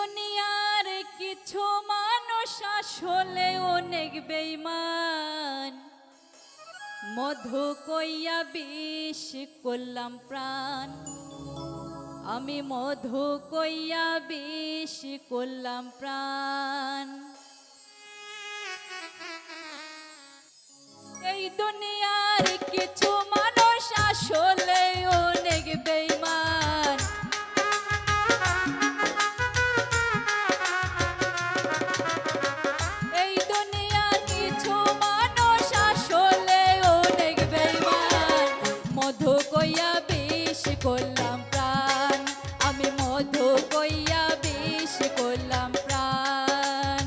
দুনিয়ার কিছু মানুষ আসলে অনেক বেঈমান। মধু কইয়া বিষ করলাম প্রাণ, আমি মধু কইয়া বিষ করলাম প্রাণ। এই দুনিয়ার কিছু মানুষ আসলে অনেক বেঈমান। এই দুনিয়ার কিছু মানুষ আসলে অনেক বেঈমান। মধু কইয়া বিষ করলাম প্রাণ, আমি মধু কইয়া বিষ করলাম প্রাণ।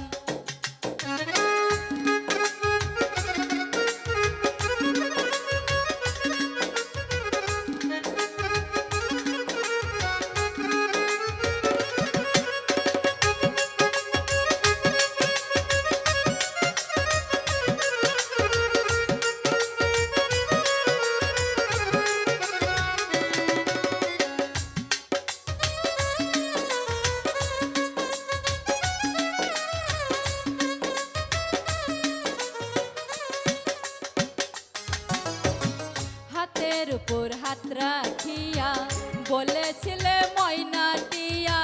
হাতের উপর হাত রাখিয়া বলেছিলে ময়না টিয়া,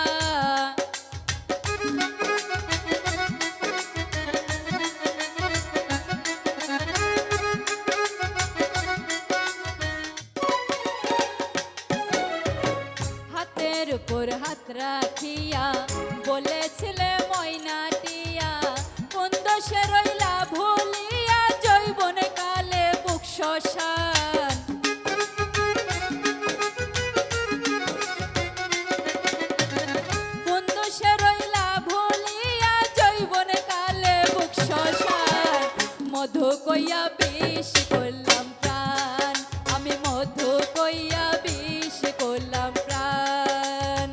হাতের উপর হাত রাখিয়া বলেছিলে ময়না টিয়া। কোন দোষে রইলা ভুলিয়া জৈবন কালে বুক শ্মশান। কোন দোষে রইলা ভুলিয়া জৈবন কালে বুক শ্মশান। মধু কইয়া বিষ করলাম প্রাণ, আমি মধু কইয়া বিষ করলাম প্রাণ।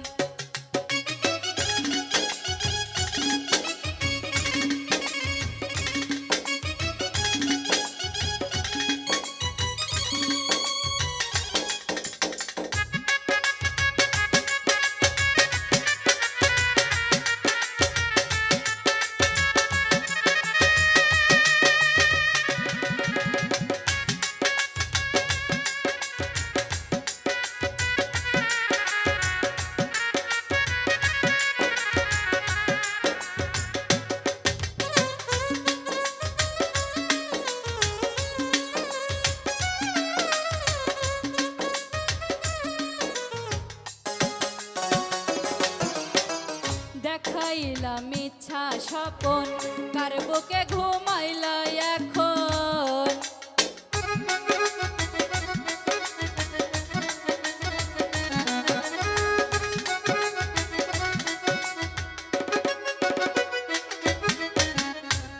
দেখাইলাম ইচ্ছা স্বপন, কার বুকে ঘুমাইলা এখন।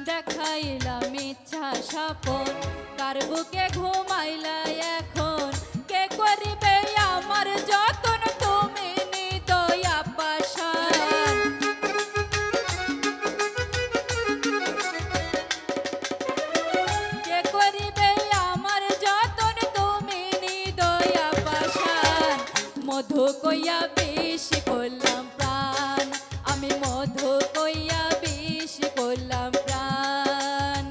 দেখাইলাম ইচ্ছা স্বপন, কার বুকে ঘুমাইলা এখন। কে করিবে আমার যতন, তুমি নিদয়া পাষাণ। কে করিবে আমার যতন, তুমি নিদয়া পাষাণ। মধু কইয়া বিষ করলাম প্রাণ, আমি মধু কইয়া বিষ করলাম প্রাণ।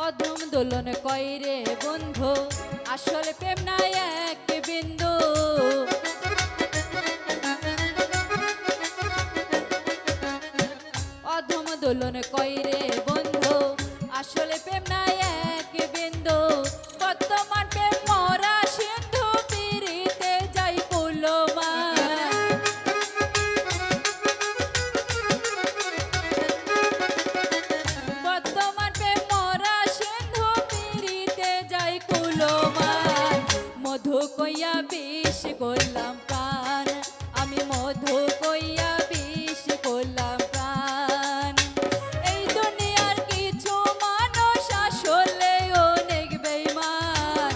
অধম দোলন কইরে বন্ধু, আসল প্রেম নাই এক বিন্দু। অধম দোলন কইরে বন্ধু, আসলে প্রেম নাই এক বিন্দু। বর্তমান প্রেম মরা সিন্ধু, পিরিতে যাই কুলমান। বর্তমান প্রেম মরা সিন্ধু, পিরিতে যাই কুলমান। মধু কইয়া বিষ করলাম প্রাণ, আমি মধু কইয়া বিষ করলাম প্রাণ। এই দুনিয়ার কিছু মানুষ আসলে অনেক বেঈমান।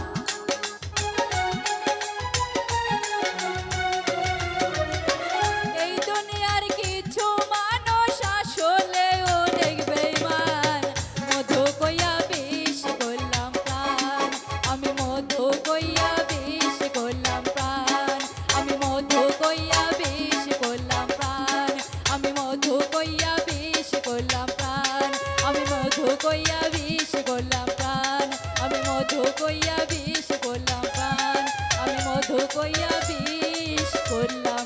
এই দুনিয়ার কিছু মানুষ আসলে অনেক বেঈমান। মধু কইয়া বিষ করলাম প্রাণ, আমি মধু কইয়া বিষ করলাম প্রাণ। আমি মধু কইয়া বিষ করলাম প্রাণ, আমি মধু কইয়া বিষ করলাম প্রাণ। আমি মধু কইয়া বিষ করলাম প্রাণ, আমি মধু কইয়া বিষ করলাম প্রাণ। আমি মধু কইয়া বিষ করলাম